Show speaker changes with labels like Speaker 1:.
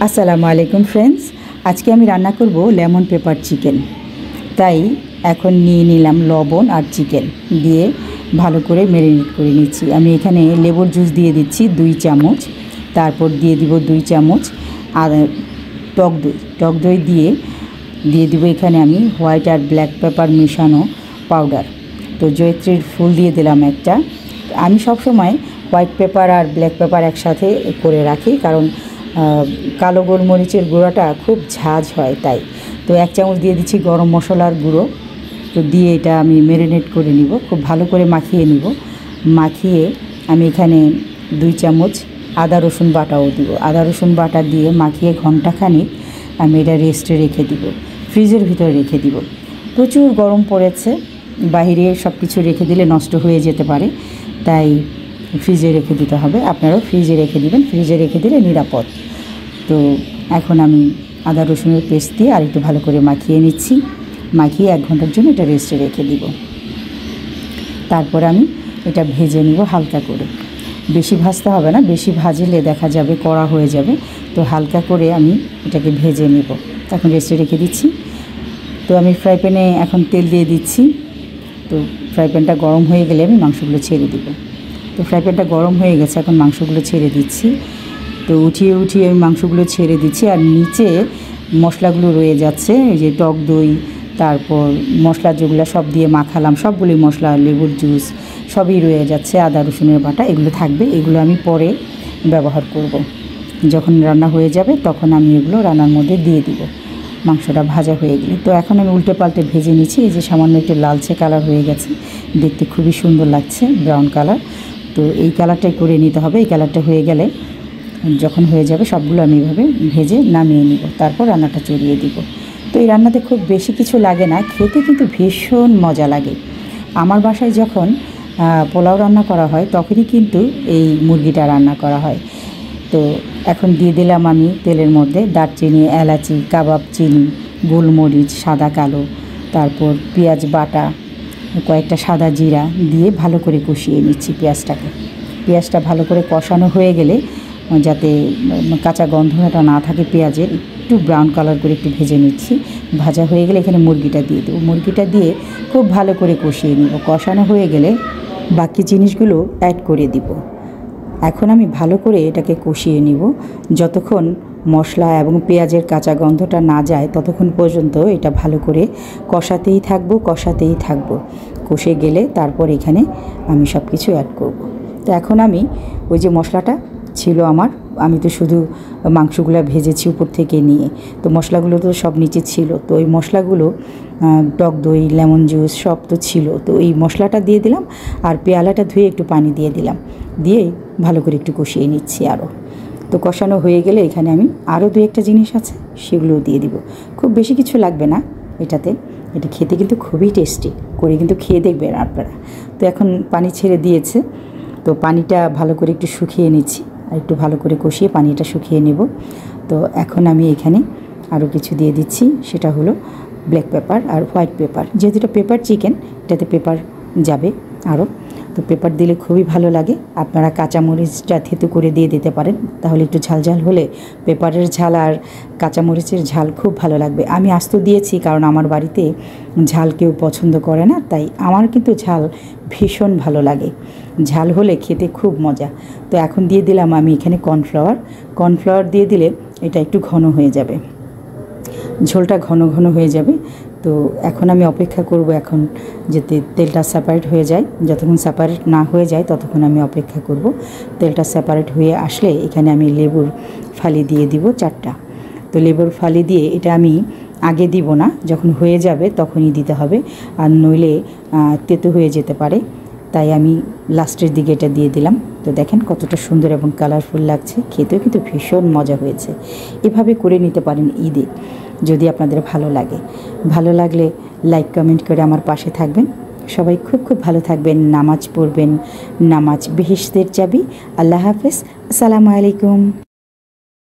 Speaker 1: আসসালামু আলাইকুম ফ্রেন্ডস, আজকে আমি রান্না করব লেমন পেপার চিকেন। তাই এখন নিয়ে নিলাম লবণ আর চিকেন দিয়ে ভালো করে ম্যারিনেট করে নিচ্ছি। আমি এখানে লেবুর জুস দিয়ে দিচ্ছি 2 চামচ, তারপর দিয়ে দিব 2 চামচ আর টক দই দিয়ে দিব এখানে আমি হোয়াইট আর ব্ল্যাক পেপার মেশানো পাউডার। তো জয়িত্রীর ফুল দিয়ে দিলাম একটা। আমি সবসময় হোয়াইট পেপার আর ব্ল্যাক পেপার একসাথে করে রাখি, কারণ কালো গোলমরিচের গুঁড়োটা খুব ঝাঁঝ হয় তাই। তো 1 চামচ দিয়ে দিচ্ছি গরম মশলার গুঁড়ো। তো দিয়ে এটা আমি ম্যারিনেট করে নিব, খুব ভালো করে মাখিয়ে নিব। মাখিয়ে আমি এখানে 2 চামচ আদা রসুন বাটাও দিব। আদা রসুন বাটা দিয়ে মাখিয়ে ঘন্টাখানিক আমি এটা রেস্টে রেখে দিব, ফ্রিজের ভিতরে রেখে দিব। প্রচুর গরম পড়েছে, বাইরে সব কিছু রেখে দিলে নষ্ট হয়ে যেতে পারে, তাই ফ্রিজে রেখে দিতে হবে। আপনারাও ফ্রিজে রেখে দিবেন, ফ্রিজে রেখে দিলে নিরাপদ। তো এখন আমি আদা রসুনের পেস্ট দিয়ে আর একটু ভালো করে মাখিয়ে নিচ্ছি। মাখিয়ে 1 ঘন্টার জন্য এটা রেস্টে রেখে দিব। তারপর আমি এটা ভেজে নিব হালকা করে। বেশি ভাজতে হবে না, বেশি ভাজলে দেখা যাবে কড়া হয়ে যাবে। তো হালকা করে আমি এটাকে ভেজে নেব। এখন রেস্টে রেখে দিচ্ছি। তো আমি ফ্রাই প্যানে এখন তেল দিয়ে দিচ্ছি। তো ফ্রাই প্যানটা গরম হয়ে গেলে আমি মাংসগুলো ছেড়ে দিব। তো ফ্রাই প্যানটা গরম হয়ে গেছে, এখন মাংসগুলো ছেড়ে দিচ্ছি। তো উঠিয়ে আমি মাংসগুলো ছেড়ে দিচ্ছি। আর নিচে মশলাগুলো রয়ে যাচ্ছে, এই যে টক দই, তারপর মশলা যেগুলো সব দিয়ে মাখালাম, সবগুলোই মশলা, লেবুর জুস সবই রয়ে যাচ্ছে, আদা রসুনের বাটা এগুলো থাকবে। এগুলো আমি পরে ব্যবহার করব। যখন রান্না হয়ে যাবে তখন আমি এগুলো রান্নার মধ্যে দিয়ে দিব, মাংসটা ভাজা হয়ে গেলে। তো এখন আমি উল্টে পাল্টে ভেজে নিচ্ছি। এই যে সামান্য একটু লালচে কালার হয়ে গেছে, দেখতে খুবই সুন্দর লাগছে, ব্রাউন কালার। তো এই কালারটাই করে নিতে হবে। এই কালারটা হয়ে গেলে, যখন হয়ে যাবে সবগুলো আমি এভাবে ভেজে নামিয়ে নিব, তারপর রান্নাটা চড়িয়ে দিব। তো এই রান্নাতে খুব বেশি কিছু লাগে না, খেতে কিন্তু ভীষণ মজা লাগে। আমার বাসায় যখন পোলাও রান্না করা হয় তখনই কিন্তু এই মুরগিটা রান্না করা হয়। তো এখন দিয়ে দিলাম আমি তেলের মধ্যে দারচিনি, এলাচি, কাবাব চিনি, গোলমরিচ সাদা কালো, তারপর পেঁয়াজ বাটা, কয়েকটা সাদা জিরা দিয়ে ভালো করে কষিয়ে নিচ্ছি পেঁয়াজটাকে। পেঁয়াজটা ভালো করে কষানো হয়ে গেলে, যাতে কাঁচা গন্ধটা না থাকে পেঁয়াজের, একটু ব্রাউন কালার করে একটু ভেজে নিচ্ছি। ভাজা হয়ে গেলে এখানে মুরগিটা দিয়ে দেবো। মুরগিটা দিয়ে খুব ভালো করে কষিয়ে নিব। কষানো হয়ে গেলে বাকি জিনিসগুলো অ্যাড করে দিব। এখন আমি ভালো করে এটাকে কষিয়ে নিব। যতক্ষণ মশলা এবং পেঁয়াজের কাঁচা গন্ধটা না যায় ততক্ষণ পর্যন্ত এটা ভালো করে কষাতেই থাকবো। কষে গেলে তারপর এখানে আমি সব কিছু অ্যাড করব। তো এখন আমি ওই যে মশলাটা ছিল আমার, আমি তো শুধু মাংসগুলো ভেজেছি উপর থেকে নিয়ে, তো মশলাগুলো তো সব নিচে ছিল। তো ওই মশলাগুলো, টক দই, লেমন জুস সব তো ছিল। তো এই মশলাটা দিয়ে দিলাম আর পেয়ালাটা ধুয়ে একটু পানি দিয়ে দিলাম, দিয়ে ভালো করে একটু কষিয়ে নিচ্ছি আরও। তো কষানো হয়ে গেলে এখানে আমি আরও 2-1টা জিনিস আছে, সেগুলোও দিয়ে দিব। খুব বেশি কিছু লাগবে না এটাতে। এটা খেতে কিন্তু খুবই টেস্টি, করে কিন্তু খেয়ে দেখবেন আপনারা। তো এখন পানি ছেড়ে দিয়েছে, তো পানিটা ভালো করে একটু শুকিয়ে নিচ্ছি। আর একটু ভালো করে কষিয়ে পানিটা শুকিয়ে নেব। তো এখন আমি এখানে আরও কিছু দিয়ে দিচ্ছি, সেটা হলো ব্ল্যাক পেপার আর হোয়াইট পেপার। যেহেতু এটা পেপার চিকেন, এটাতে পেপার যাবে আরও। তো পেপার দিলে খুবই ভালো লাগে। আপনারা কাঁচামরিচটা থেতু করে দিয়ে দিতে পারেন, তাহলে একটু ঝাল হলে পেপারের ঝাল আর কাঁচামরিচের ঝাল খুব ভালো লাগবে। আমি আস্ত দিয়েছি কারণ আমার বাড়িতে ঝাল কেউ পছন্দ করে না, তাই আমার কিন্তু ঝাল ভীষণ ভালো লাগে। ঝাল হলে খেতে খুব মজা। তো এখন দিয়ে দিলাম আমি এখানে কর্নফ্লাওয়ার দিয়ে দিলে এটা একটু ঘন হয়ে যাবে, ঝোলটা ঘন হয়ে যাবে। তো এখন আমি অপেক্ষা করব এখন যাতে তেলটা সেপারেট হয়ে যায়। যতক্ষণ সেপারেট না হয়ে যায় ততক্ষণ আমি অপেক্ষা করব। তেলটা সেপারেট হয়ে আসলে এখানে আমি লেবুর ফালি দিয়ে দিব 4টা। তো লেবুর ফালি দিয়ে এটা আমি আগে দিব না, যখন হয়ে যাবে তখনই দিতে হবে, আর নইলে তেতো হয়ে যেতে পারে। তাই আমি লাস্টের দিকে এটা দিয়ে দিলাম। তো দেখেন কতটা সুন্দর এবং কালারফুল লাগছে, খেতেও কিন্তু ভীষণ মজা হয়েছে। এভাবে করে নিতে পারেন ঈদে, যদি আপনাদের ভালো লাগলে লাইক কমেন্ট করে আমার পাশে থাকবেন। সবাই খুব ভালো থাকবেন, নামাজ পড়বেন। নামাজ বেহেশতের চাবি। আল্লাহ হাফেজ, আসসালামু আলাইকুম।